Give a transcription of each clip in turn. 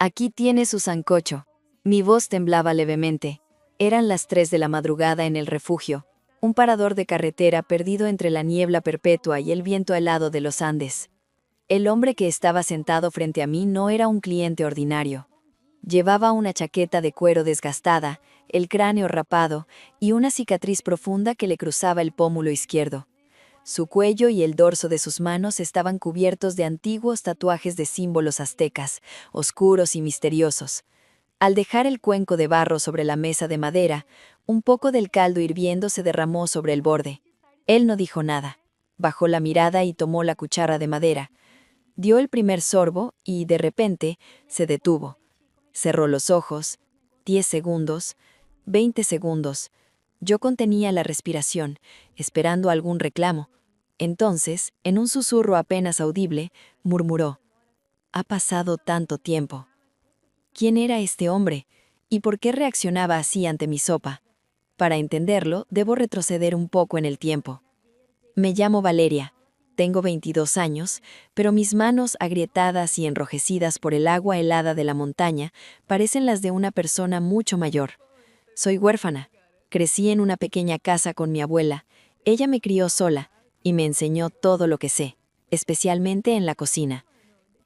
Aquí tiene su sancocho. Mi voz temblaba levemente. Eran las 3 de la madrugada en el refugio, un parador de carretera perdido entre la niebla perpetua y el viento helado de los Andes. El hombre que estaba sentado frente a mí no era un cliente ordinario. Llevaba una chaqueta de cuero desgastada, el cráneo rapado y una cicatriz profunda que le cruzaba el pómulo izquierdo. Su cuello y el dorso de sus manos estaban cubiertos de antiguos tatuajes de símbolos aztecas, oscuros y misteriosos. Al dejar el cuenco de barro sobre la mesa de madera, un poco del caldo hirviendo se derramó sobre el borde. Él no dijo nada. Bajó la mirada y tomó la cuchara de madera. Dio el primer sorbo y, de repente, se detuvo. Cerró los ojos. 10 segundos, 20 segundos. Yo contenía la respiración, esperando algún reclamo. Entonces, en un susurro apenas audible, murmuró: «Ha pasado tanto tiempo». ¿Quién era este hombre? ¿Y por qué reaccionaba así ante mi sopa? Para entenderlo, debo retroceder un poco en el tiempo. Me llamo Valeria. Tengo 22 años, pero mis manos agrietadas y enrojecidas por el agua helada de la montaña parecen las de una persona mucho mayor. Soy huérfana. Crecí en una pequeña casa con mi abuela. Ella me crió sola y me enseñó todo lo que sé, especialmente en la cocina.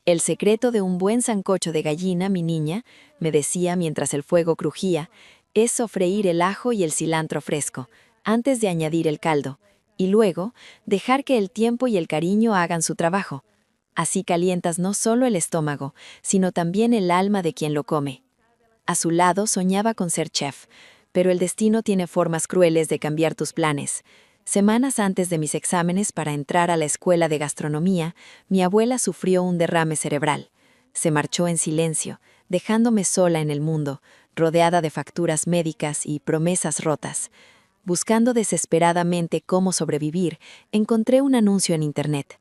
El secreto de un buen sancocho de gallina, mi niña, me decía mientras el fuego crujía, es sofreír el ajo y el cilantro fresco, antes de añadir el caldo, y luego dejar que el tiempo y el cariño hagan su trabajo. Así calientas no solo el estómago, sino también el alma de quien lo come. A su lado soñaba con ser chef, pero el destino tiene formas crueles de cambiar tus planes. Semanas antes de mis exámenes para entrar a la escuela de gastronomía, mi abuela sufrió un derrame cerebral. Se marchó en silencio, dejándome sola en el mundo, rodeada de facturas médicas y promesas rotas. Buscando desesperadamente cómo sobrevivir, encontré un anuncio en Internet.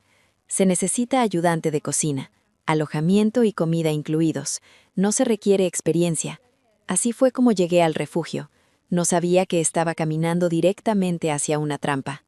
Se necesita ayudante de cocina, alojamiento y comida incluidos. No se requiere experiencia. Así fue como llegué al refugio. No sabía que estaba caminando directamente hacia una trampa.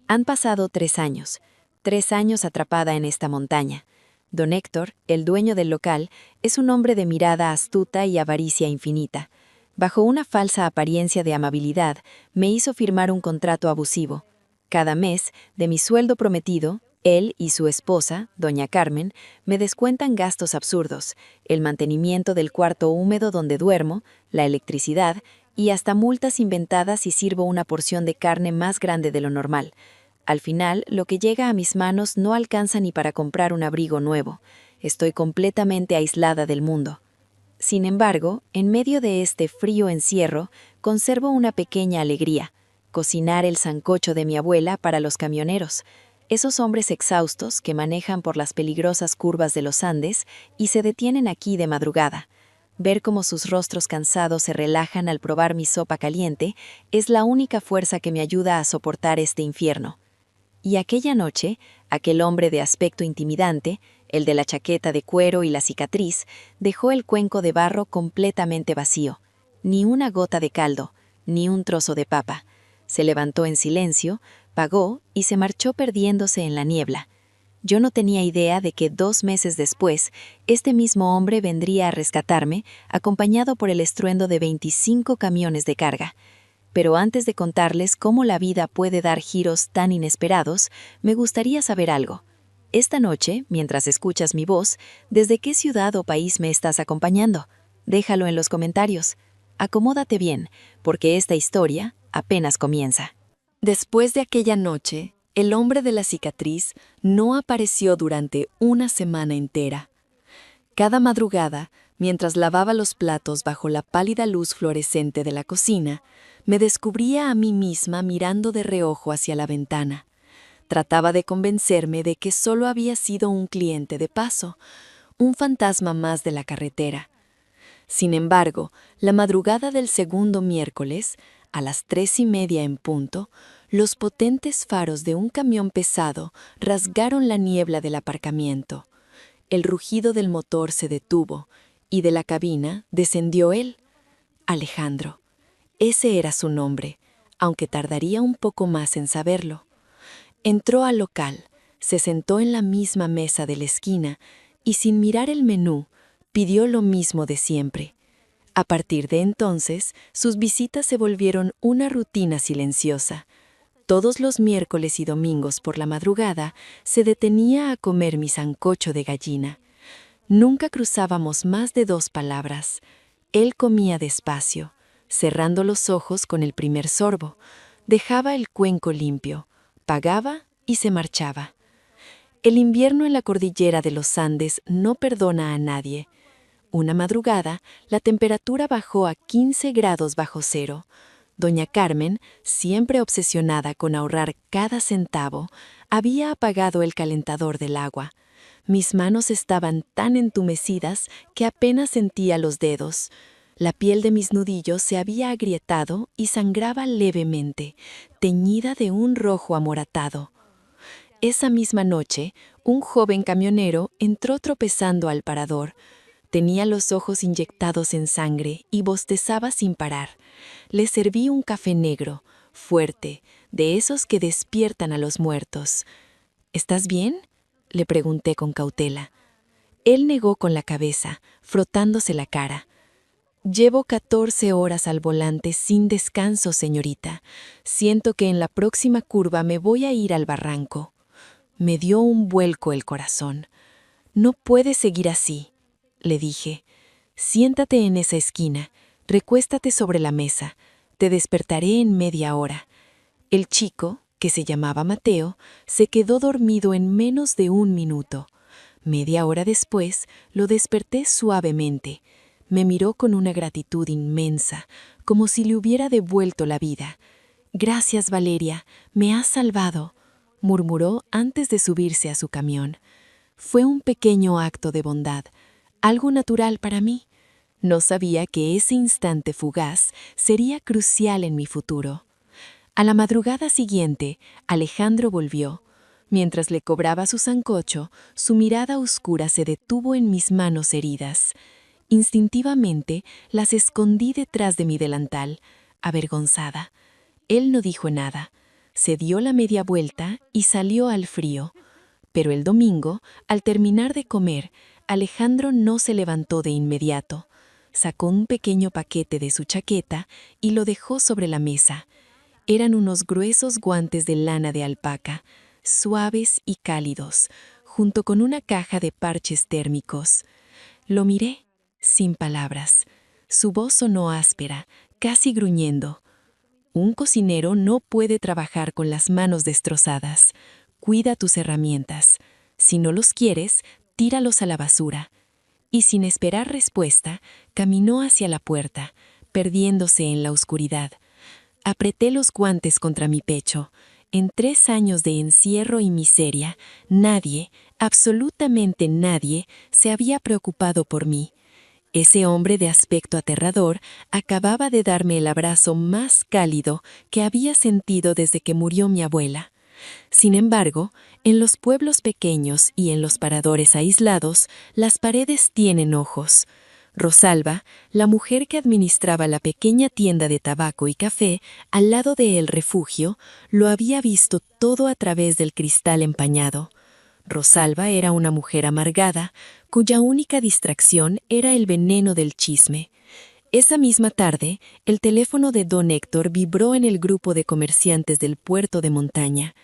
Han pasado 3 años. 3 años atrapada en esta montaña. Don Héctor, el dueño del local, es un hombre de mirada astuta y avaricia infinita. Bajo una falsa apariencia de amabilidad, me hizo firmar un contrato abusivo. Cada mes, de mi sueldo prometido, él y su esposa, doña Carmen, me descuentan gastos absurdos, el mantenimiento del cuarto húmedo donde duermo, la electricidad y hasta multas inventadas si sirvo una porción de carne más grande de lo normal. Al final, lo que llega a mis manos no alcanza ni para comprar un abrigo nuevo. Estoy completamente aislada del mundo. Sin embargo, en medio de este frío encierro, conservo una pequeña alegría: cocinar el sancocho de mi abuela para los camioneros, esos hombres exhaustos que manejan por las peligrosas curvas de los Andes y se detienen aquí de madrugada. Ver cómo sus rostros cansados se relajan al probar mi sopa caliente es la única fuerza que me ayuda a soportar este infierno. Y aquella noche, aquel hombre de aspecto intimidante, el de la chaqueta de cuero y la cicatriz, dejó el cuenco de barro completamente vacío. Ni una gota de caldo, ni un trozo de papa. Se levantó en silencio, pagó y se marchó perdiéndose en la niebla. Yo no tenía idea de que 2 meses después, este mismo hombre vendría a rescatarme, acompañado por el estruendo de 25 camiones de carga. Pero antes de contarles cómo la vida puede dar giros tan inesperados, me gustaría saber algo. Esta noche, mientras escuchas mi voz, ¿desde qué ciudad o país me estás acompañando? Déjalo en los comentarios. Acomódate bien, porque esta historia apenas comienza. Después de aquella noche, el hombre de la cicatriz no apareció durante una semana entera. Cada madrugada, mientras lavaba los platos bajo la pálida luz fluorescente de la cocina, me descubría a mí misma mirando de reojo hacia la ventana. Trataba de convencerme de que solo había sido un cliente de paso, un fantasma más de la carretera. Sin embargo, la madrugada del segundo miércoles, a las 3:30 en punto, los potentes faros de un camión pesado rasgaron la niebla del aparcamiento. El rugido del motor se detuvo y de la cabina descendió él, Alejandro. Ese era su nombre, aunque tardaría un poco más en saberlo. Entró al local, se sentó en la misma mesa de la esquina y sin mirar el menú, Pidió lo mismo de siempre. A partir de entonces, sus visitas se volvieron una rutina silenciosa. Todos los miércoles y domingos por la madrugada se detenía a comer mi sancocho de gallina. Nunca cruzábamos más de 2 palabras. Él comía despacio, cerrando los ojos con el primer sorbo. Dejaba el cuenco limpio, pagaba y se marchaba. El invierno en la cordillera de los Andes no perdona a nadie. Una madrugada, la temperatura bajó a 15 grados bajo cero. Doña Carmen, siempre obsesionada con ahorrar cada centavo, había apagado el calentador del agua. Mis manos estaban tan entumecidas que apenas sentía los dedos. La piel de mis nudillos se había agrietado y sangraba levemente, teñida de un rojo amoratado. Esa misma noche, un joven camionero entró tropezando al parador. Tenía los ojos inyectados en sangre y bostezaba sin parar. Le serví un café negro, fuerte, de esos que despiertan a los muertos. ¿Estás bien?, le pregunté con cautela. Él negó con la cabeza, frotándose la cara. Llevo 14 horas al volante sin descanso, señorita. Siento que en la próxima curva me voy a ir al barranco. Me dio un vuelco el corazón. No puedes seguir así, le dije. Siéntate en esa esquina, recuéstate sobre la mesa. Te despertaré en media hora. El chico, que se llamaba Mateo, se quedó dormido en menos de 1 minuto. Media hora después, lo desperté suavemente. Me miró con una gratitud inmensa, como si le hubiera devuelto la vida. «Gracias, Valeria, me has salvado», murmuró antes de subirse a su camión. Fue un pequeño acto de bondad, algo natural para mí. No sabía que ese instante fugaz sería crucial en mi futuro. A la madrugada siguiente, Alejandro volvió. Mientras le cobraba su sancocho, su mirada oscura se detuvo en mis manos heridas. Instintivamente, las escondí detrás de mi delantal, avergonzada. Él no dijo nada. Se dio la media vuelta y salió al frío. Pero el domingo, al terminar de comer, Alejandro no se levantó de inmediato. Sacó un pequeño paquete de su chaqueta y lo dejó sobre la mesa. Eran unos gruesos guantes de lana de alpaca, suaves y cálidos, junto con una caja de parches térmicos. Lo miré, sin palabras. Su voz sonó áspera, casi gruñendo. Un cocinero no puede trabajar con las manos destrozadas. Cuida tus herramientas. Si no los quieres, tíralos a la basura. Y sin esperar respuesta, caminó hacia la puerta, perdiéndose en la oscuridad. Apreté los guantes contra mi pecho. En 3 años de encierro y miseria, nadie, absolutamente nadie, se había preocupado por mí. Ese hombre de aspecto aterrador acababa de darme el abrazo más cálido que había sentido desde que murió mi abuela. Sin embargo, en los pueblos pequeños y en los paradores aislados, las paredes tienen ojos. Rosalba, la mujer que administraba la pequeña tienda de tabaco y café al lado de El Refugio, lo había visto todo a través del cristal empañado. Rosalba era una mujer amargada, cuya única distracción era el veneno del chisme. Esa misma tarde, el teléfono de don Héctor vibró en el grupo de comerciantes del puerto de montaña.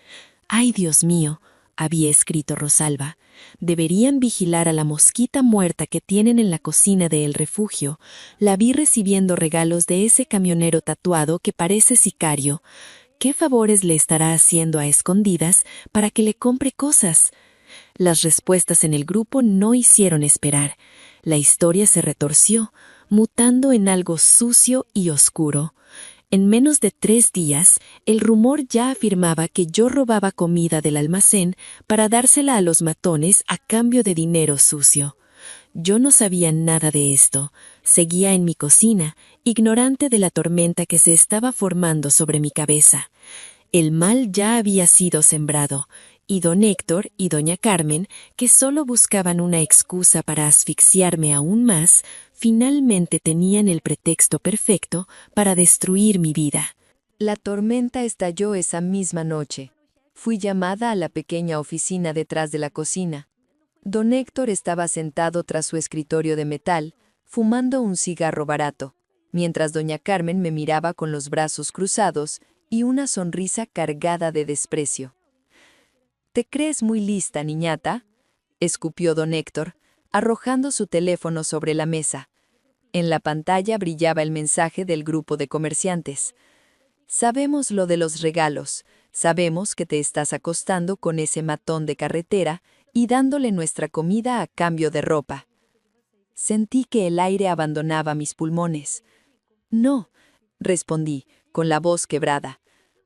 «¡Ay, Dios mío!», había escrito Rosalba. «Deberían vigilar a la mosquita muerta que tienen en la cocina de El Refugio. La vi recibiendo regalos de ese camionero tatuado que parece sicario. ¿Qué favores le estará haciendo a escondidas para que le compre cosas?». Las respuestas en el grupo no hicieron esperar. La historia se retorció, mutando en algo sucio y oscuro. En menos de 3 días, el rumor ya afirmaba que yo robaba comida del almacén para dársela a los matones a cambio de dinero sucio. Yo no sabía nada de esto. Seguía en mi cocina, ignorante de la tormenta que se estaba formando sobre mi cabeza. El mal ya había sido sembrado, y don Héctor y doña Carmen, que solo buscaban una excusa para asfixiarme aún más, finalmente tenían el pretexto perfecto para destruir mi vida. La tormenta estalló esa misma noche. Fui llamada a la pequeña oficina detrás de la cocina. Don Héctor estaba sentado tras su escritorio de metal, fumando un cigarro barato, mientras doña Carmen me miraba con los brazos cruzados y una sonrisa cargada de desprecio. «¿Te crees muy lista, niñata?», escupió don Héctor, arrojando su teléfono sobre la mesa. En la pantalla brillaba el mensaje del grupo de comerciantes. «Sabemos lo de los regalos, sabemos que te estás acostando con ese matón de carretera y dándole nuestra comida a cambio de ropa». Sentí que el aire abandonaba mis pulmones. «No», respondí, con la voz quebrada.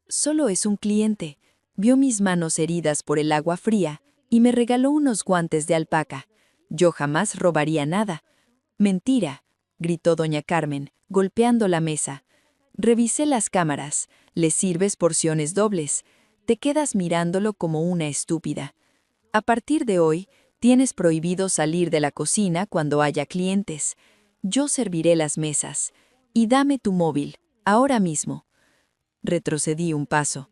«Solo es un cliente. Vio mis manos heridas por el agua fría y me regaló unos guantes de alpaca. Yo jamás robaría nada». «Mentira», gritó doña Carmen, golpeando la mesa. «Revisé las cámaras. Le sirves porciones dobles. Te quedas mirándolo como una estúpida. A partir de hoy, tienes prohibido salir de la cocina cuando haya clientes. Yo serviré las mesas. Y dame tu móvil, ahora mismo». Retrocedí un paso.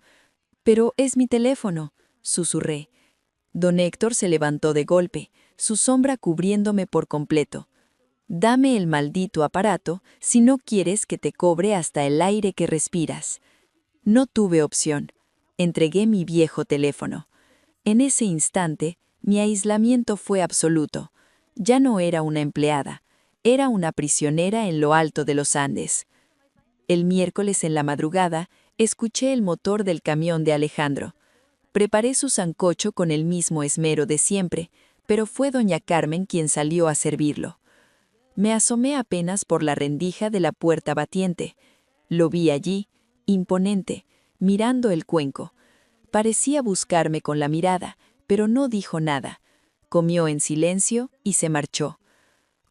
«Pero es mi teléfono», susurré. Don Héctor se levantó de golpe, su sombra cubriéndome por completo. «Dame el maldito aparato si no quieres que te cobre hasta el aire que respiras». No tuve opción. Entregué mi viejo teléfono. En ese instante, mi aislamiento fue absoluto. Ya no era una empleada, era una prisionera en lo alto de los Andes. El miércoles en la madrugada, escuché el motor del camión de Alejandro. Preparé su sancocho con el mismo esmero de siempre, pero fue doña Carmen quien salió a servirlo. Me asomé apenas por la rendija de la puerta batiente. Lo vi allí, imponente, mirando el cuenco. Parecía buscarme con la mirada, pero no dijo nada. Comió en silencio y se marchó.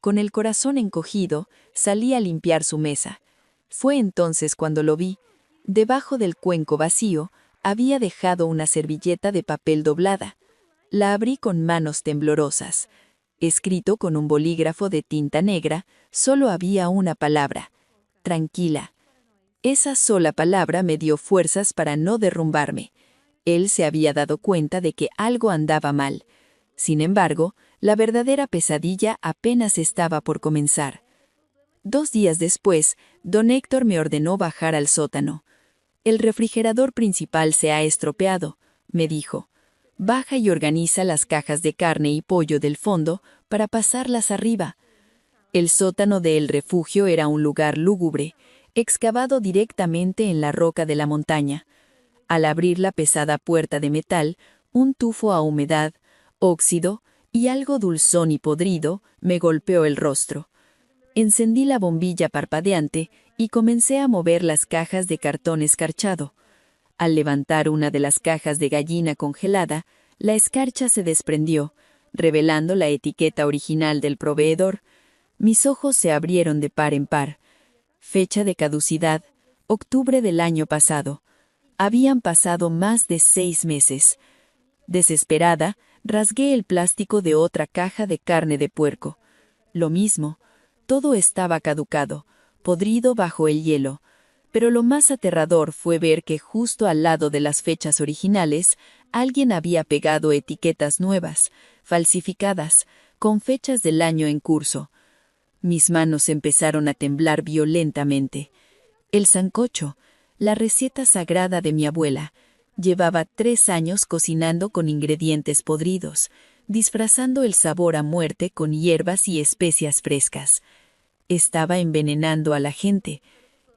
Con el corazón encogido, salí a limpiar su mesa. Fue entonces cuando lo vi. Debajo del cuenco vacío, había dejado una servilleta de papel doblada. La abrí con manos temblorosas. Escrito con un bolígrafo de tinta negra, solo había una palabra: tranquila. Esa sola palabra me dio fuerzas para no derrumbarme. Él se había dado cuenta de que algo andaba mal. Sin embargo, la verdadera pesadilla apenas estaba por comenzar. 2 días después, don Héctor me ordenó bajar al sótano. «El refrigerador principal se ha estropeado», me dijo. «Baja y organiza las cajas de carne y pollo del fondo para pasarlas arriba». El sótano del refugio era un lugar lúgubre, excavado directamente en la roca de la montaña. Al abrir la pesada puerta de metal, un tufo a humedad, óxido y algo dulzón y podrido me golpeó el rostro. Encendí la bombilla parpadeante y comencé a mover las cajas de cartón escarchado. Al levantar una de las cajas de gallina congelada, la escarcha se desprendió, revelando la etiqueta original del proveedor. Mis ojos se abrieron de par en par. Fecha de caducidad: octubre del año pasado. Habían pasado más de 6 meses. Desesperada, rasgué el plástico de otra caja de carne de puerco. Lo mismo. Todo estaba caducado, podrido bajo el hielo. Pero lo más aterrador fue ver que justo al lado de las fechas originales, alguien había pegado etiquetas nuevas, falsificadas, con fechas del año en curso. Mis manos empezaron a temblar violentamente. El sancocho, la receta sagrada de mi abuela, llevaba 3 años cocinando con ingredientes podridos, disfrazando el sabor a muerte con hierbas y especias frescas. Estaba envenenando a la gente.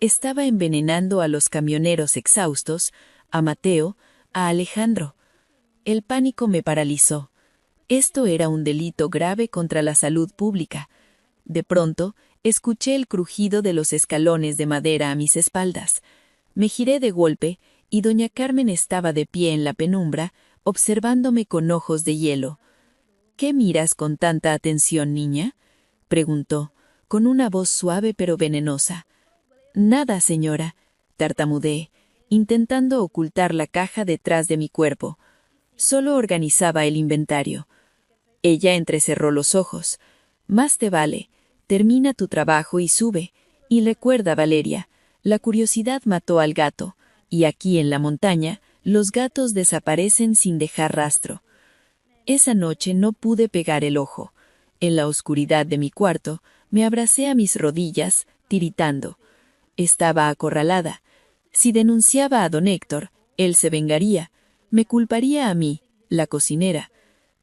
Estaba envenenando a los camioneros exhaustos, a Mateo, a Alejandro. El pánico me paralizó. Esto era un delito grave contra la salud pública. De pronto, escuché el crujido de los escalones de madera a mis espaldas. Me giré de golpe y doña Carmen estaba de pie en la penumbra, observándome con ojos de hielo. «¿Qué miras con tanta atención, niña?», preguntó, con una voz suave pero venenosa. «Nada, señora», tartamudeé, intentando ocultar la caja detrás de mi cuerpo. Solo organizaba el inventario. Ella entrecerró los ojos. «Más te vale. Termina tu trabajo y sube. Y recuerda, Valeria, la curiosidad mató al gato, y aquí en la montaña, los gatos desaparecen sin dejar rastro». Esa noche no pude pegar el ojo. En la oscuridad de mi cuarto, me abracé a mis rodillas, tiritando. Estaba acorralada. Si denunciaba a don Héctor, él se vengaría. Me culparía a mí, la cocinera.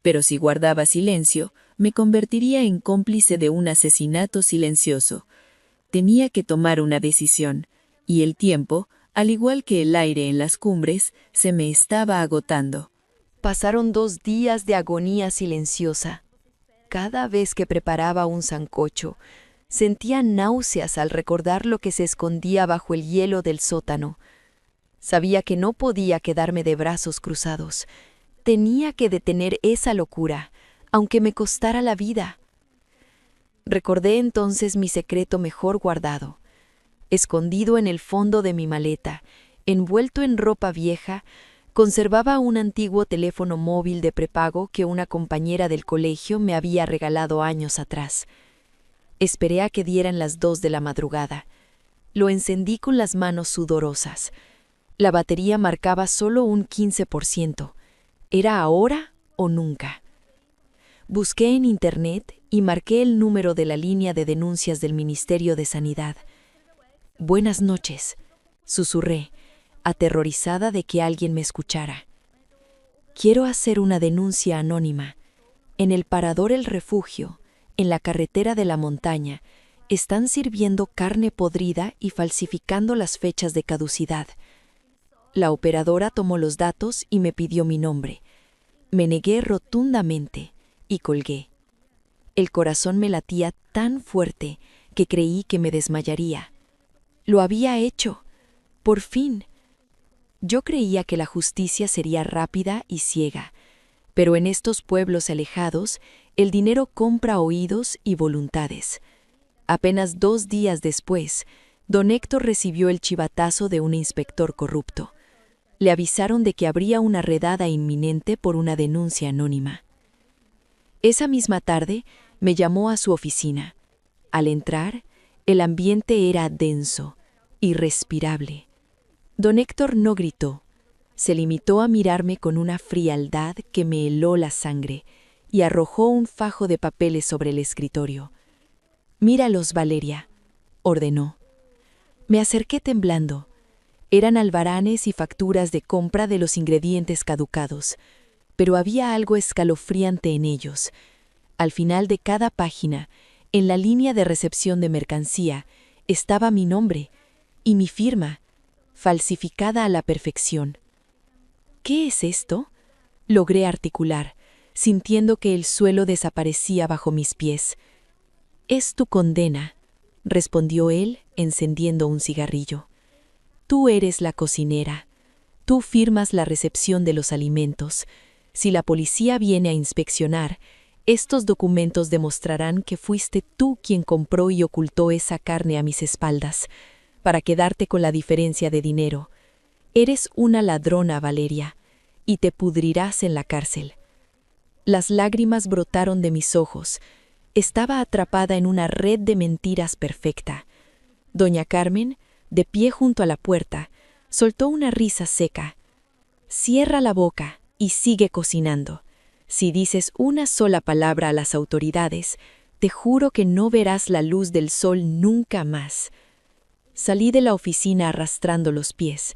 Pero si guardaba silencio, me convertiría en cómplice de un asesinato silencioso. Tenía que tomar una decisión, y el tiempo, al igual que el aire en las cumbres, se me estaba agotando. Pasaron 2 días de agonía silenciosa. Cada vez que preparaba un sancocho, sentía náuseas al recordar lo que se escondía bajo el hielo del sótano. Sabía que no podía quedarme de brazos cruzados. Tenía que detener esa locura, aunque me costara la vida. Recordé entonces mi secreto mejor guardado. Escondido en el fondo de mi maleta, envuelto en ropa vieja, conservaba un antiguo teléfono móvil de prepago que una compañera del colegio me había regalado años atrás. Esperé a que dieran las 2 de la madrugada. Lo encendí con las manos sudorosas. La batería marcaba solo un 15%. ¿Era ahora o nunca? Busqué en Internet y marqué el número de la línea de denuncias del Ministerio de Sanidad. «Buenas noches», susurré, aterrorizada de que alguien me escuchara. «Quiero hacer una denuncia anónima. En el parador El Refugio, en la carretera de la montaña, están sirviendo carne podrida y falsificando las fechas de caducidad». La operadora tomó los datos y me pidió mi nombre. Me negué rotundamente y colgué. El corazón me latía tan fuerte que creí que me desmayaría. Lo había hecho. Por fin. Yo creía que la justicia sería rápida y ciega, pero en estos pueblos alejados, el dinero compra oídos y voluntades. Apenas 2 días después, don Héctor recibió el chivatazo de un inspector corrupto. Le avisaron de que habría una redada inminente por una denuncia anónima. Esa misma tarde, me llamó a su oficina. Al entrar, el ambiente era denso, irrespirable. Don Héctor no gritó. Se limitó a mirarme con una frialdad que me heló la sangre y arrojó un fajo de papeles sobre el escritorio. «Míralos, Valeria», ordenó. Me acerqué temblando. Eran albaranes y facturas de compra de los ingredientes caducados, pero había algo escalofriante en ellos. Al final de cada página, en la línea de recepción de mercancía, estaba mi nombre y mi firma, falsificada a la perfección. «¿Qué es esto?», logré articular, sintiendo que el suelo desaparecía bajo mis pies. «Es tu condena», respondió él, encendiendo un cigarrillo. «Tú eres la cocinera. Tú firmas la recepción de los alimentos. Si la policía viene a inspeccionar, estos documentos demostrarán que fuiste tú quien compró y ocultó esa carne a mis espaldas, para quedarte con la diferencia de dinero. Eres una ladrona, Valeria, y te pudrirás en la cárcel». Las lágrimas brotaron de mis ojos. Estaba atrapada en una red de mentiras perfecta. Doña Carmen, de pie junto a la puerta, soltó una risa seca. «Cierra la boca y sigue cocinando. Si dices una sola palabra a las autoridades, te juro que no verás la luz del sol nunca más». Salí de la oficina arrastrando los pies.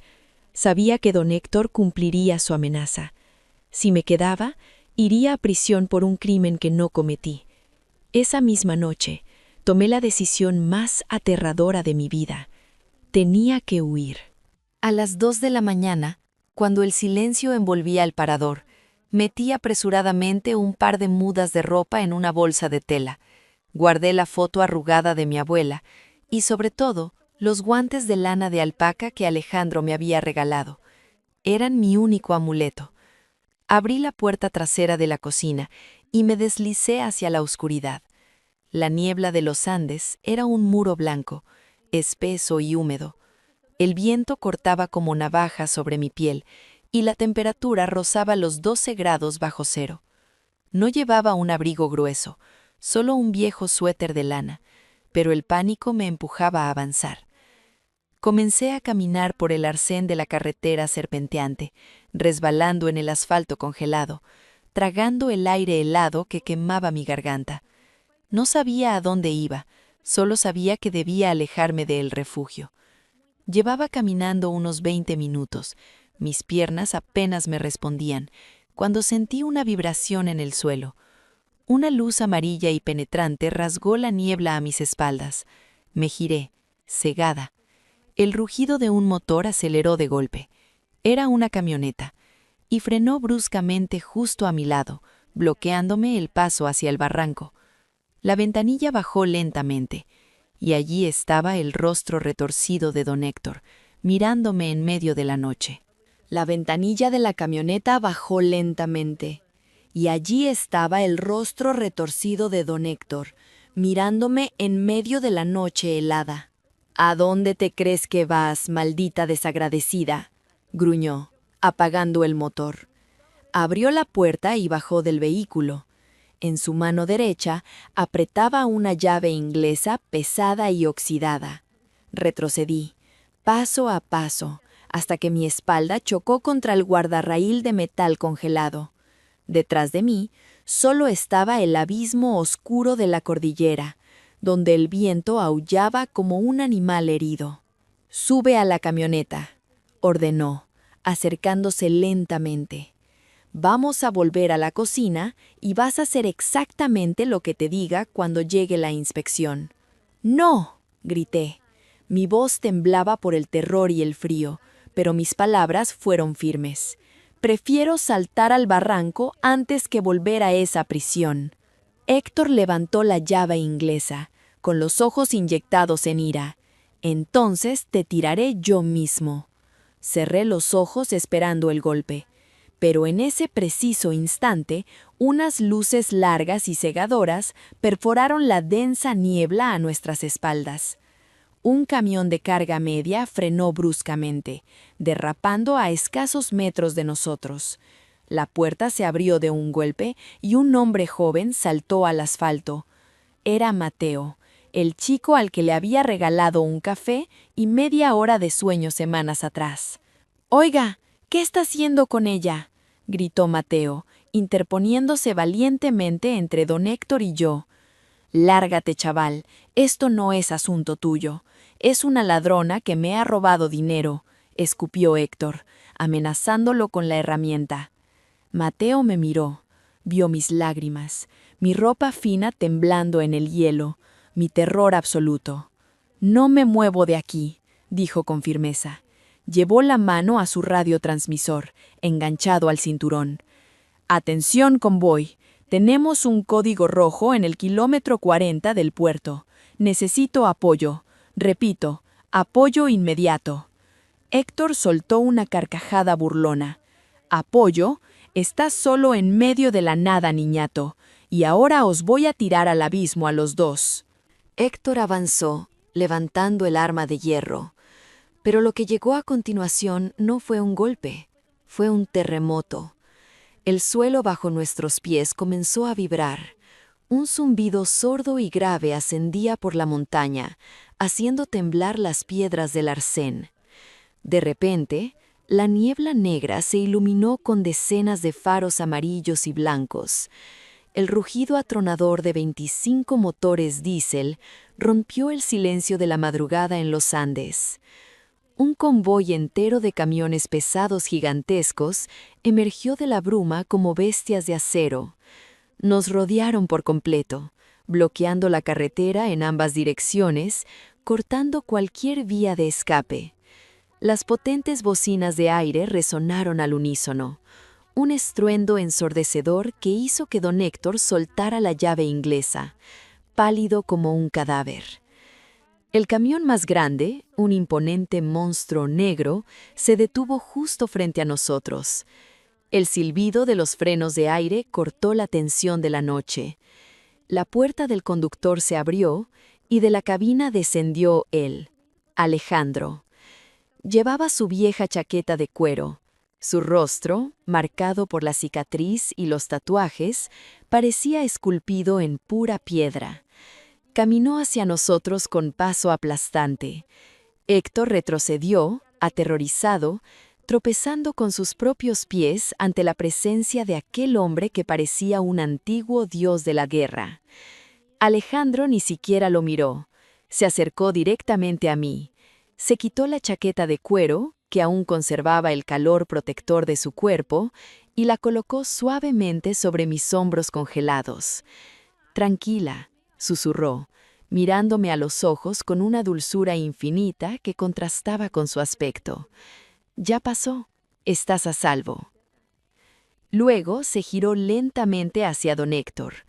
Sabía que don Héctor cumpliría su amenaza. Si me quedaba, iría a prisión por un crimen que no cometí. Esa misma noche, tomé la decisión más aterradora de mi vida. Tenía que huir. A las 2 de la mañana, cuando el silencio envolvía el parador, metí apresuradamente un par de mudas de ropa en una bolsa de tela. Guardé la foto arrugada de mi abuela y, sobre todo, los guantes de lana de alpaca que Alejandro me había regalado. Eran mi único amuleto. Abrí la puerta trasera de la cocina y me deslicé hacia la oscuridad. La niebla de los Andes era un muro blanco, espeso y húmedo. El viento cortaba como navaja sobre mi piel y la temperatura rozaba los 12 grados bajo cero. No llevaba un abrigo grueso, solo un viejo suéter de lana, pero el pánico me empujaba a avanzar. Comencé a caminar por el arcén de la carretera serpenteante, resbalando en el asfalto congelado. tragando el aire helado que quemaba mi garganta. No sabía a dónde iba, solo sabía que debía alejarme del refugio. Llevaba caminando unos 20 minutos. Mis piernas apenas me respondían, cuando sentí una vibración en el suelo. Una luz amarilla y penetrante rasgó la niebla a mis espaldas. Me giré, cegada. El rugido de un motor aceleró de golpe. Era una camioneta, y frenó bruscamente justo a mi lado, bloqueándome el paso hacia el barranco. La ventanilla bajó lentamente, y allí estaba el rostro retorcido de don Héctor, mirándome en medio de la noche. La ventanilla de la camioneta bajó lentamente, y allí estaba el rostro retorcido de don Héctor, mirándome en medio de la noche helada. ¿A dónde te crees que vas, maldita desagradecida?, gruñó, apagando el motor. Abrió la puerta y bajó del vehículo. En su mano derecha apretaba una llave inglesa pesada y oxidada. Retrocedí, paso a paso, hasta que mi espalda chocó contra el guardarraíl de metal congelado. Detrás de mí solo estaba el abismo oscuro de la cordillera, donde el viento aullaba como un animal herido. «Sube a la camioneta», ordenó, acercándose lentamente. «Vamos a volver a la cocina y vas a hacer exactamente lo que te diga cuando llegue la inspección». «No», grité. Mi voz temblaba por el terror y el frío, pero mis palabras fueron firmes. «Prefiero saltar al barranco antes que volver a esa prisión». Héctor levantó la llave inglesa, con los ojos inyectados en ira. «Entonces te tiraré yo mismo». Cerré los ojos esperando el golpe, pero en ese preciso instante, unas luces largas y cegadoras perforaron la densa niebla a nuestras espaldas. Un camión de carga media frenó bruscamente, derrapando a escasos metros de nosotros. La puerta se abrió de un golpe y un hombre joven saltó al asfalto. Era Mateo, el chico al que le había regalado un café y media hora de sueño semanas atrás. «Oiga, ¿qué está haciendo con ella?», gritó Mateo, interponiéndose valientemente entre don Héctor y yo. «Lárgate, chaval, esto no es asunto tuyo. Es una ladrona que me ha robado dinero», escupió Héctor, amenazándolo con la herramienta. Mateo me miró, vio mis lágrimas, mi ropa fina temblando en el hielo, mi terror absoluto. «No me muevo de aquí», dijo con firmeza. Llevó la mano a su radiotransmisor, enganchado al cinturón. «Atención, convoy. Tenemos un código rojo en el kilómetro 40 del puerto. Necesito apoyo. Repito, apoyo inmediato». Héctor soltó una carcajada burlona. «¿Apoyo? Estás solo en medio de la nada, niñato, y ahora os voy a tirar al abismo a los dos». Héctor avanzó, levantando el arma de hierro. Pero lo que llegó a continuación no fue un golpe, fue un terremoto. El suelo bajo nuestros pies comenzó a vibrar. Un zumbido sordo y grave ascendía por la montaña, haciendo temblar las piedras del arcén. De repente, la niebla negra se iluminó con decenas de faros amarillos y blancos. El rugido atronador de 25 motores diésel rompió el silencio de la madrugada en los Andes. Un convoy entero de camiones pesados gigantescos emergió de la bruma como bestias de acero. Nos rodearon por completo, bloqueando la carretera en ambas direcciones, cortando cualquier vía de escape. Las potentes bocinas de aire resonaron al unísono, un estruendo ensordecedor que hizo que don Héctor soltara la llave inglesa, pálido como un cadáver. El camión más grande, un imponente monstruo negro, se detuvo justo frente a nosotros. El silbido de los frenos de aire cortó la tensión de la noche. La puerta del conductor se abrió y de la cabina descendió él, Alejandro. Llevaba su vieja chaqueta de cuero. Su rostro, marcado por la cicatriz y los tatuajes, parecía esculpido en pura piedra. Caminó hacia nosotros con paso aplastante. Héctor retrocedió, aterrorizado, tropezando con sus propios pies ante la presencia de aquel hombre que parecía un antiguo dios de la guerra. Alejandro ni siquiera lo miró. Se acercó directamente a mí. Se quitó la chaqueta de cuero, que aún conservaba el calor protector de su cuerpo, y la colocó suavemente sobre mis hombros congelados. «Tranquila», susurró, mirándome a los ojos con una dulzura infinita que contrastaba con su aspecto. «Ya pasó. Estás a salvo». Luego se giró lentamente hacia don Héctor.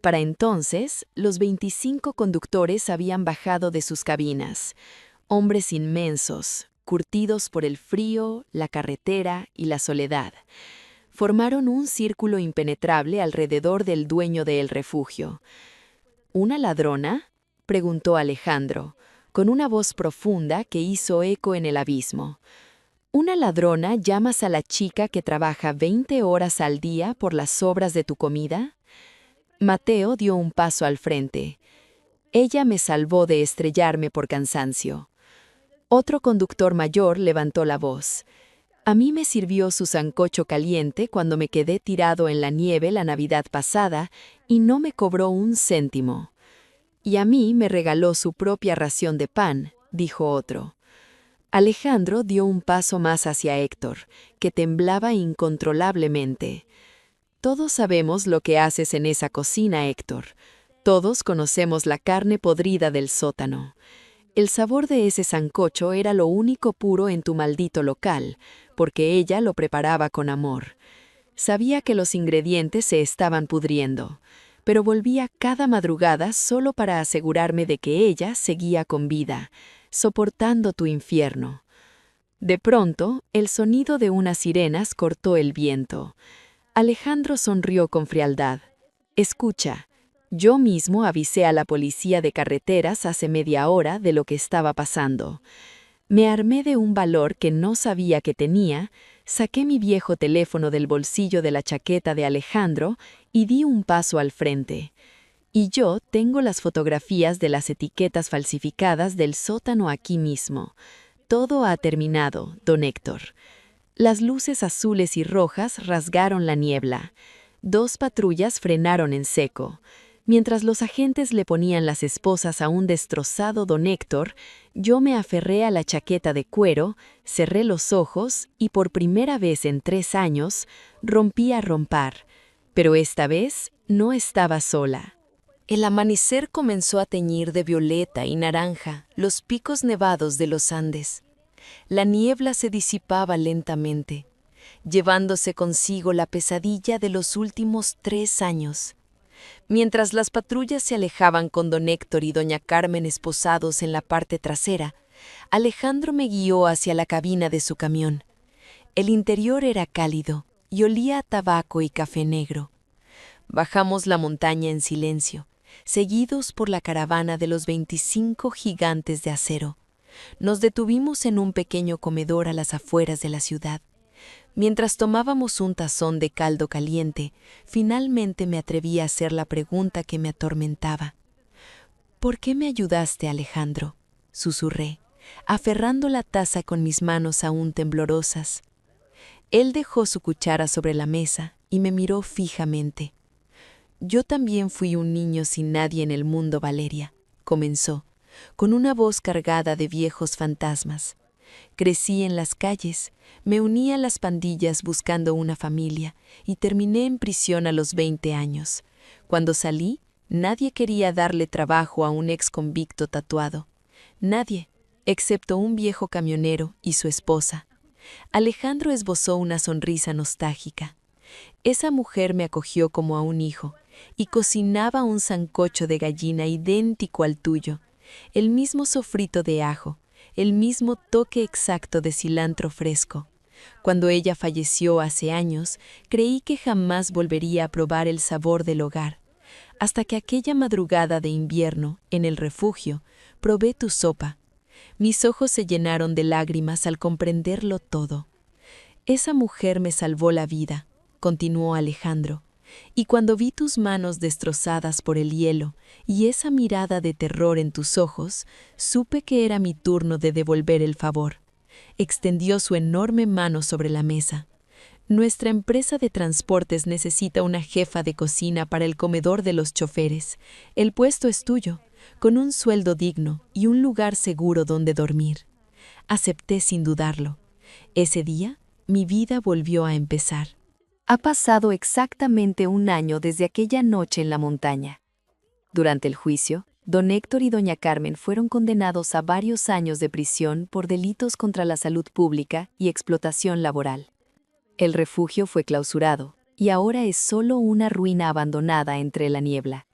Para entonces, los 25 conductores habían bajado de sus cabinas. Hombres inmensos, curtidos por el frío, la carretera y la soledad. Formaron un círculo impenetrable alrededor del dueño del refugio. «¿Una ladrona?», preguntó Alejandro, con una voz profunda que hizo eco en el abismo. «¿Una ladrona llamas a la chica que trabaja 20 horas al día por las obras de tu comida?». Mateo dio un paso al frente. «Ella me salvó de estrellarme por cansancio». Otro conductor mayor levantó la voz. «A mí me sirvió su sancocho caliente cuando me quedé tirado en la nieve la Navidad pasada y no me cobró un céntimo». «Y a mí me regaló su propia ración de pan», dijo otro. Alejandro dio un paso más hacia Héctor, que temblaba incontrolablemente. «Todos sabemos lo que haces en esa cocina, Héctor. Todos conocemos la carne podrida del sótano. El sabor de ese sancocho era lo único puro en tu maldito local, porque ella lo preparaba con amor. Sabía que los ingredientes se estaban pudriendo, pero volvía cada madrugada solo para asegurarme de que ella seguía con vida, soportando tu infierno». De pronto, el sonido de unas sirenas cortó el viento. Alejandro sonrió con frialdad. «Escucha, yo mismo avisé a la policía de carreteras hace media hora de lo que estaba pasando. Me armé de un valor que no sabía que tenía, saqué mi viejo teléfono del bolsillo de la chaqueta de Alejandro y di un paso al frente. Y yo tengo las fotografías de las etiquetas falsificadas del sótano aquí mismo. Todo ha terminado, don Héctor». Las luces azules y rojas rasgaron la niebla. 2 patrullas frenaron en seco. Mientras los agentes le ponían las esposas a un destrozado don Héctor, yo me aferré a la chaqueta de cuero, cerré los ojos y por primera vez en 3 años rompí a rompar. Pero esta vez no estaba sola. El amanecer comenzó a teñir de violeta y naranja los picos nevados de los Andes. La niebla se disipaba lentamente, llevándose consigo la pesadilla de los últimos 3 años. Mientras las patrullas se alejaban con don Héctor y doña Carmen esposados en la parte trasera, Alejandro me guió hacia la cabina de su camión. El interior era cálido y olía a tabaco y café negro. Bajamos la montaña en silencio, seguidos por la caravana de los 25 gigantes de acero. Nos detuvimos en un pequeño comedor a las afueras de la ciudad. Mientras tomábamos un tazón de caldo caliente, finalmente me atreví a hacer la pregunta que me atormentaba. «¿Por qué me ayudaste, Alejandro?», susurré, aferrando la taza con mis manos aún temblorosas. Él dejó su cuchara sobre la mesa y me miró fijamente. «Yo también fui un niño sin nadie en el mundo, Valeria», comenzó, con una voz cargada de viejos fantasmas. «Crecí en las calles, me uní a las pandillas buscando una familia y terminé en prisión a los 20 años. Cuando salí, nadie quería darle trabajo a un ex convicto tatuado. Nadie, excepto un viejo camionero y su esposa». Alejandro esbozó una sonrisa nostálgica. «Esa mujer me acogió como a un hijo y cocinaba un sancocho de gallina idéntico al tuyo, el mismo sofrito de ajo, el mismo toque exacto de cilantro fresco. Cuando ella falleció hace años, creí que jamás volvería a probar el sabor del hogar, hasta que aquella madrugada de invierno, en el refugio, probé tu sopa. Mis ojos se llenaron de lágrimas al comprenderlo todo. Esa mujer me salvó la vida», continuó Alejandro, «y cuando vi tus manos destrozadas por el hielo y esa mirada de terror en tus ojos, supe que era mi turno de devolver el favor. Extendió su enorme mano sobre la mesa. Nuestra empresa de transportes necesita una jefa de cocina para el comedor de los choferes. El puesto es tuyo, con un sueldo digno y un lugar seguro donde dormir. Acepté sin dudarlo. Ese día, mi vida volvió a empezar. Ha pasado exactamente un año desde aquella noche en la montaña. Durante el juicio, don Héctor y doña Carmen fueron condenados a varios años de prisión por delitos contra la salud pública y explotación laboral. El refugio fue clausurado y ahora es solo una ruina abandonada entre la niebla.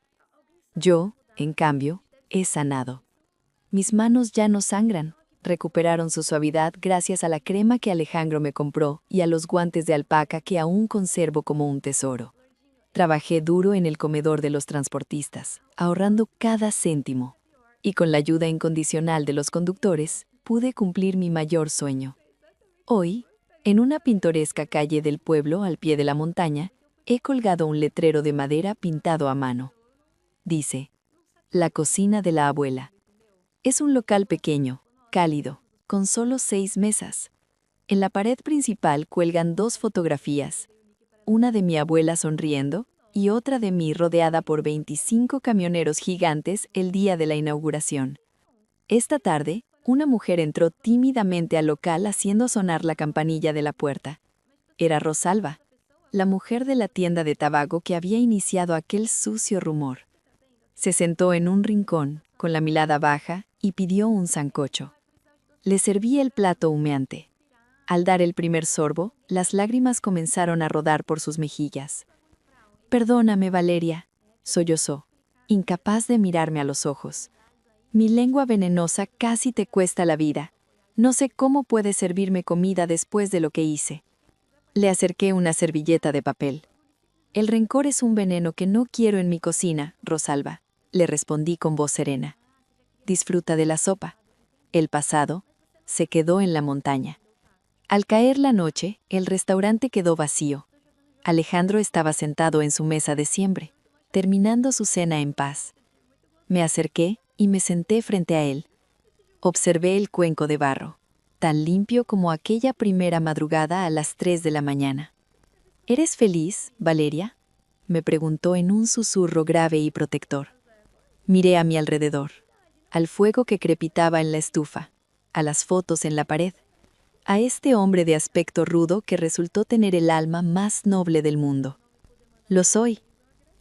Yo, en cambio, he sanado. Mis manos ya no sangran. Recuperaron su suavidad gracias a la crema que Alejandro me compró y a los guantes de alpaca que aún conservo como un tesoro. Trabajé duro en el comedor de los transportistas, ahorrando cada céntimo. Y con la ayuda incondicional de los conductores, pude cumplir mi mayor sueño. Hoy, en una pintoresca calle del pueblo al pie de la montaña, he colgado un letrero de madera pintado a mano. Dice, La cocina de la abuela. Es un local pequeño, cálido, con solo 6 mesas. En la pared principal cuelgan 2 fotografías, una de mi abuela sonriendo y otra de mí rodeada por 25 camioneros gigantes el día de la inauguración. Esta tarde, una mujer entró tímidamente al local haciendo sonar la campanilla de la puerta. Era Rosalba, la mujer de la tienda de tabaco que había iniciado aquel sucio rumor. Se sentó en un rincón, con la mirada baja, y pidió un sancocho. Le serví el plato humeante. Al dar el primer sorbo, las lágrimas comenzaron a rodar por sus mejillas. «Perdóname, Valeria», sollozó, incapaz de mirarme a los ojos. «Mi lengua venenosa casi te cuesta la vida. No sé cómo puedes servirme comida después de lo que hice». Le acerqué una servilleta de papel. «El rencor es un veneno que no quiero en mi cocina, Rosalba», le respondí con voz serena. «Disfruta de la sopa». El pasado se quedó en la montaña. Al caer la noche, el restaurante quedó vacío. Alejandro estaba sentado en su mesa de siempre, terminando su cena en paz. Me acerqué y me senté frente a él. Observé el cuenco de barro, tan limpio como aquella primera madrugada a las 3 de la mañana. «¿Eres feliz, Valeria?», me preguntó en un susurro grave y protector. Miré a mi alrededor, al fuego que crepitaba en la estufa, a las fotos en la pared, a este hombre de aspecto rudo que resultó tener el alma más noble del mundo. «Lo soy»,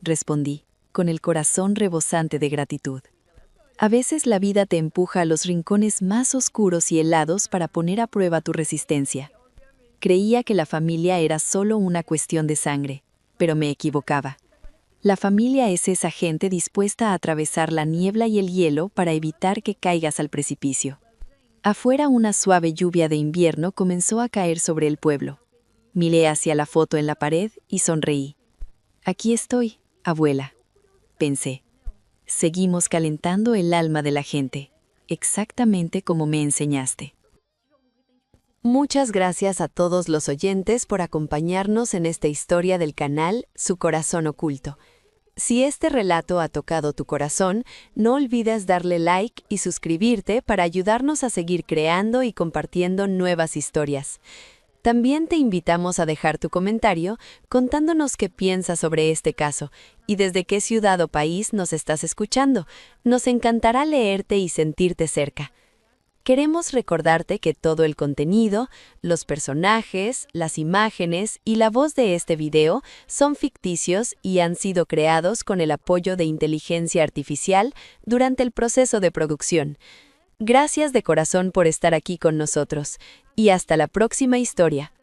respondí, con el corazón rebosante de gratitud. A veces la vida te empuja a los rincones más oscuros y helados para poner a prueba tu resistencia. Creía que la familia era solo una cuestión de sangre, pero me equivocaba. La familia es esa gente dispuesta a atravesar la niebla y el hielo para evitar que caigas al precipicio. Afuera una suave lluvia de invierno comenzó a caer sobre el pueblo. Miré hacia la foto en la pared y sonreí. «Aquí estoy, abuela», pensé. «Seguimos calentando el alma de la gente, exactamente como me enseñaste». Muchas gracias a todos los oyentes por acompañarnos en esta historia del canal Su Corazón Oculto. Si este relato ha tocado tu corazón, no olvides darle like y suscribirte para ayudarnos a seguir creando y compartiendo nuevas historias. También te invitamos a dejar tu comentario contándonos qué piensas sobre este caso y desde qué ciudad o país nos estás escuchando. Nos encantará leerte y sentirte cerca. Queremos recordarte que todo el contenido, los personajes, las imágenes y la voz de este video son ficticios y han sido creados con el apoyo de inteligencia artificial durante el proceso de producción. Gracias de corazón por estar aquí con nosotros y hasta la próxima historia.